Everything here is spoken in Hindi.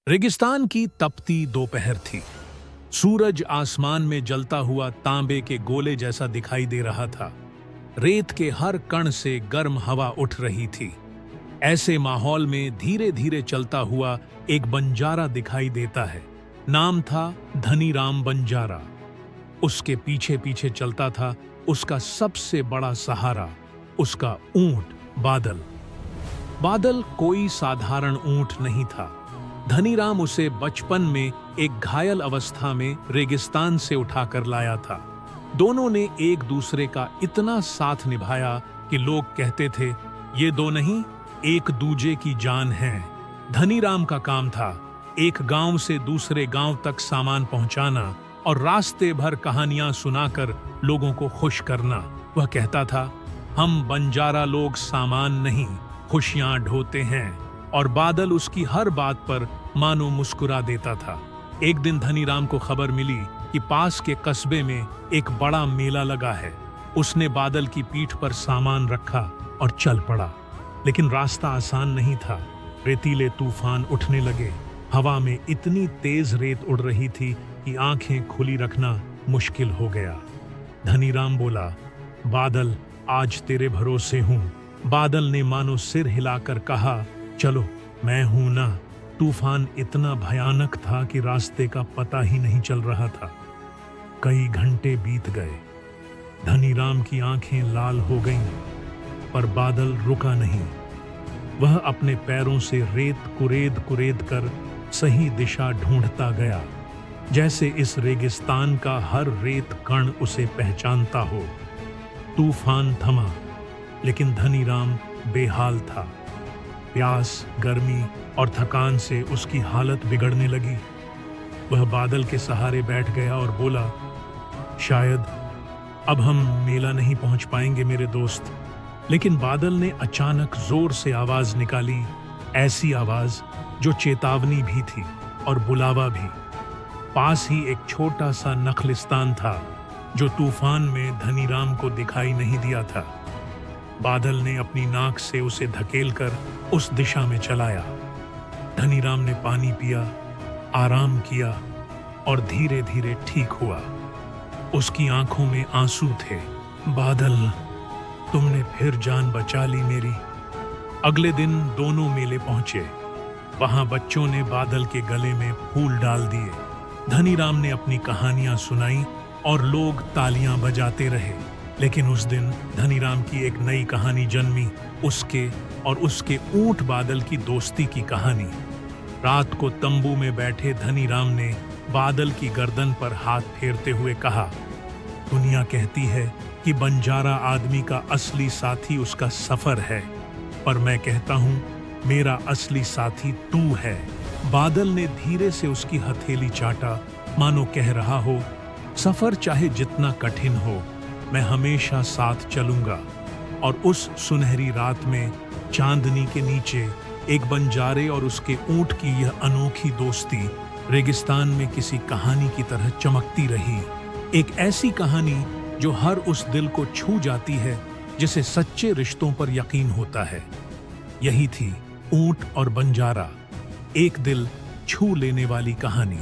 रेगिस्तान की तपती दोपहर थी। सूरज आसमान में जलता हुआ तांबे के गोले जैसा दिखाई दे रहा था। रेत के हर कण से गर्म हवा उठ रही थी। ऐसे माहौल में धीरे धीरे चलता हुआ एक बंजारा दिखाई देता है। नाम था धनीराम बंजारा। उसके पीछे पीछे चलता था उसका सबसे बड़ा सहारा, उसका ऊंट बादल। बादल कोई साधारण ऊंट नहीं था। धनीराम उसे बचपन में एक घायल अवस्था में रेगिस्तान से उठाकर लाया था। दोनों ने एक दूसरे का इतना साथ निभाया कि लोग कहते थे, ये दो नहीं, एक दूजे की जान है। धनीराम का काम था एक गांव से दूसरे गांव तक सामान पहुंचाना और रास्ते भर कहानियां सुनाकर लोगों को खुश करना। वह कहता था, हम बंजारा लोग सामान नहीं, खुशियां ढोते हैं। और बादल उसकी हर बात पर मानो मुस्कुरा देता था। एक दिन धनीराम को खबर मिली कि पास के कस्बे में एक बड़ा मेला लगा है। उसने बादल की पीठ पर सामान रखा और चल पड़ा। लेकिन रास्ता आसान नहीं था। रेतीले तूफान उठने लगे। हवा में इतनी तेज रेत उड़ रही थी कि आंखें खुली रखना मुश्किल हो गया। धनीराम बोला, बादल, आज तेरे भरोसे हूं। बादल ने मानो सिर हिलाकर कहा, चलो, मैं हूं ना। तूफान इतना भयानक था कि रास्ते का पता ही नहीं चल रहा था। कई घंटे बीत गए। धनीराम की आंखें लाल हो गईं, पर बादल रुका नहीं। वह अपने पैरों से रेत कुरेद कुरेद कर सही दिशा ढूंढता गया, जैसे इस रेगिस्तान का हर रेत कण उसे पहचानता हो। तूफान थमा, लेकिन धनीराम बेहाल था। प्यास, गर्मी और थकान से उसकी हालत बिगड़ने लगी। वह बादल के सहारे बैठ गया और बोला, शायद अब हम मेला नहीं पहुंच पाएंगे मेरे दोस्त। लेकिन बादल ने अचानक जोर से आवाज निकाली, ऐसी आवाज जो चेतावनी भी थी और बुलावा भी। पास ही एक छोटा सा नखलिस्तान था जो तूफान में धनीराम को दिखाई नहीं दिया था। बादल ने अपनी नाक से उसे धकेलकर उस दिशा में चलाया। धनीराम ने पानी पिया, आराम किया और धीरे धीरे ठीक हुआ। उसकी आंखों में आंसू थे। बादल, तुमने फिर जान बचा ली मेरी। अगले दिन दोनों मेले पहुंचे। वहां बच्चों ने बादल के गले में फूल डाल दिए। धनीराम ने अपनी कहानियां सुनाई और लोग तालियां बजाते रहे। लेकिन उस दिन धनीराम की एक नई कहानी जन्मी, उसके और उसके ऊंट बादल की दोस्ती की कहानी। रात को तंबू में बैठे धनीराम ने बादल की गर्दन पर हाथ फेरते हुए कहा, दुनिया कहती है कि बंजारा आदमी का असली साथी उसका सफर है, पर मैं कहता हूं मेरा असली साथी तू है। बादल ने धीरे से उसकी हथेली चाटा, मानो कह रहा हो, सफर चाहे जितना कठिन हो, मैं हमेशा साथ चलूंगा। और उस सुनहरी रात में चांदनी के नीचे एक बंजारे और उसके ऊंट की यह अनोखी दोस्ती रेगिस्तान में किसी कहानी की तरह चमकती रही। एक ऐसी कहानी जो हर उस दिल को छू जाती है जिसे सच्चे रिश्तों पर यकीन होता है। यही थी ऊंट और बंजारा, एक दिल छू लेने वाली कहानी।